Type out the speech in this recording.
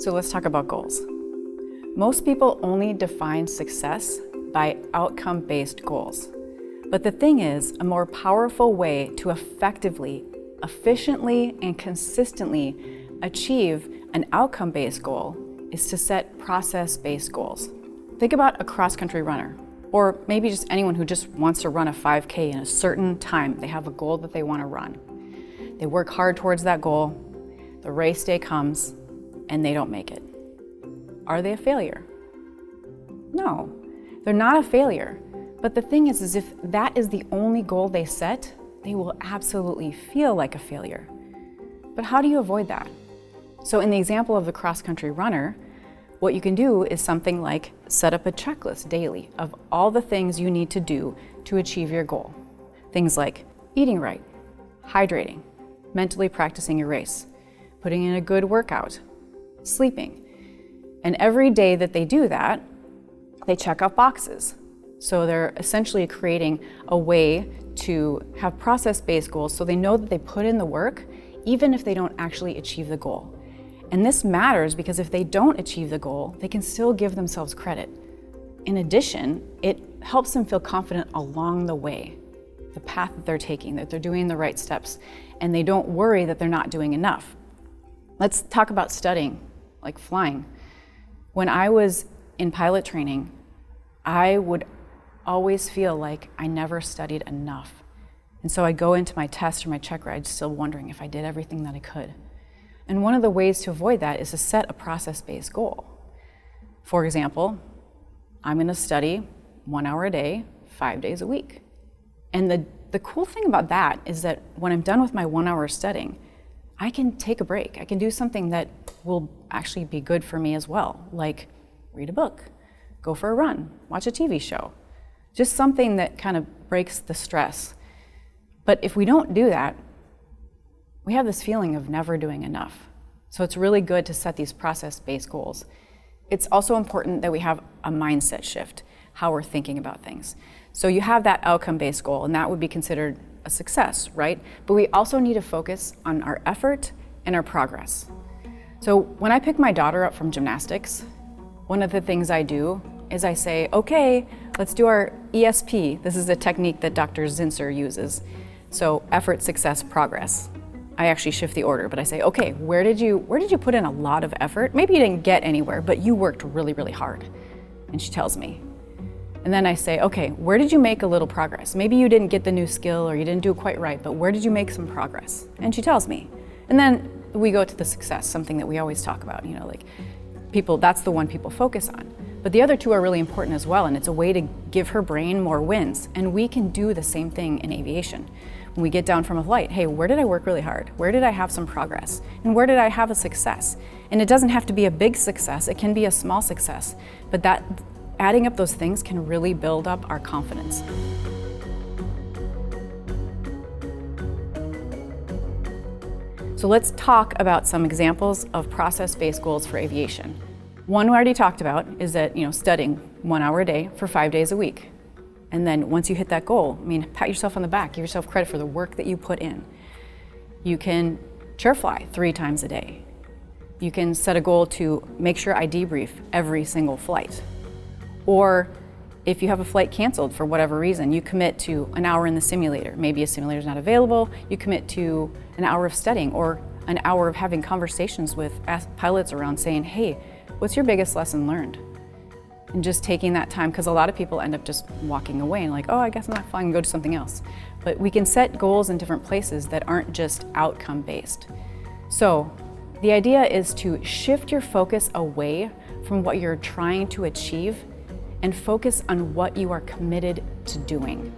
So let's talk about goals. Most people only define success by outcome-based goals. But the thing is, a more powerful way to effectively, efficiently, and consistently achieve an outcome-based goal is to set process-based goals. Think about a cross-country runner, or maybe just anyone who just wants to run a 5K in a certain time. They have a goal that they want to run. They work hard towards that goal, the race day comes, and they don't make it. Are they a failure? No, they're not a failure. But the thing is if that is the only goal they set, they will absolutely feel like a failure. But how do you avoid that? So in the example of the cross-country runner, what you can do is something like set up a checklist daily of all the things you need to do to achieve your goal. Things like eating right, hydrating, mentally practicing your race, putting in a good workout, sleeping. And every day that they do that, they check off boxes. So they're essentially creating a way to have process-based goals so they know that they put in the work even if they don't actually achieve the goal. And this matters because if they don't achieve the goal, they can still give themselves credit. In addition, it helps them feel confident along the way, the path that they're taking, that they're doing the right steps, and they don't worry that they're not doing enough. Let's talk about studying, like flying. When I was in pilot training, I would always feel like I never studied enough. And so I'd go into my test or my check ride still wondering if I did everything that I could. And one of the ways to avoid that is to set a process-based goal. For example, I'm going to study 1 hour a day, 5 days a week. And the cool thing about that is that when I'm done with my 1 hour studying, I can take a break. I can do something that will actually be good for me as well, like read a book, go for a run, watch a TV show. Just something that kind of breaks the stress. But if we don't do that, we have this feeling of never doing enough. So it's really good to set these process-based goals. It's also important that we have a mindset shift, how we're thinking about things. So you have that outcome-based goal, and that would be considered a success, right? But we also need to focus on our effort and our progress. So when I pick my daughter up from gymnastics, one of the things I do is I say, okay, let's do our ESP. This is a technique that Dr. Zinsser uses. So effort, success, progress. I actually shift the order, but I say, okay, where did you put in a lot of effort? Maybe you didn't get anywhere, but you worked really, really hard. And she tells me. And then I say, okay, where did you make a little progress? Maybe you didn't get the new skill or you didn't do it quite right, but where did you make some progress? And she tells me. And then we go to the success, something that we always talk about, like people, that's the one people focus on. But the other two are really important as well, and it's a way to give her brain more wins. And we can do the same thing in aviation. When we get down from a flight, hey, where did I work really hard? Where did I have some progress? And where did I have a success? And it doesn't have to be a big success, it can be a small success. But that adding up those things can really build up our confidence. So let's talk about some examples of process-based goals for aviation. One we already talked about is that, studying 1 hour a day for 5 days a week. And then once you hit that goal, pat yourself on the back, give yourself credit for the work that you put in. You can chair fly 3 times a day. You can set a goal to make sure I debrief every single flight. Or if you have a flight canceled for whatever reason, you commit to an hour in the simulator. Maybe a simulator is not available, you commit to an hour of studying or an hour of having conversations with pilots around saying, hey, what's your biggest lesson learned? And just taking that time, because a lot of people end up just walking away and like, oh, I guess I'm not flying and go to something else. But we can set goals in different places that aren't just outcome-based. So the idea is to shift your focus away from what you're trying to achieve and focus on what you are committed to doing.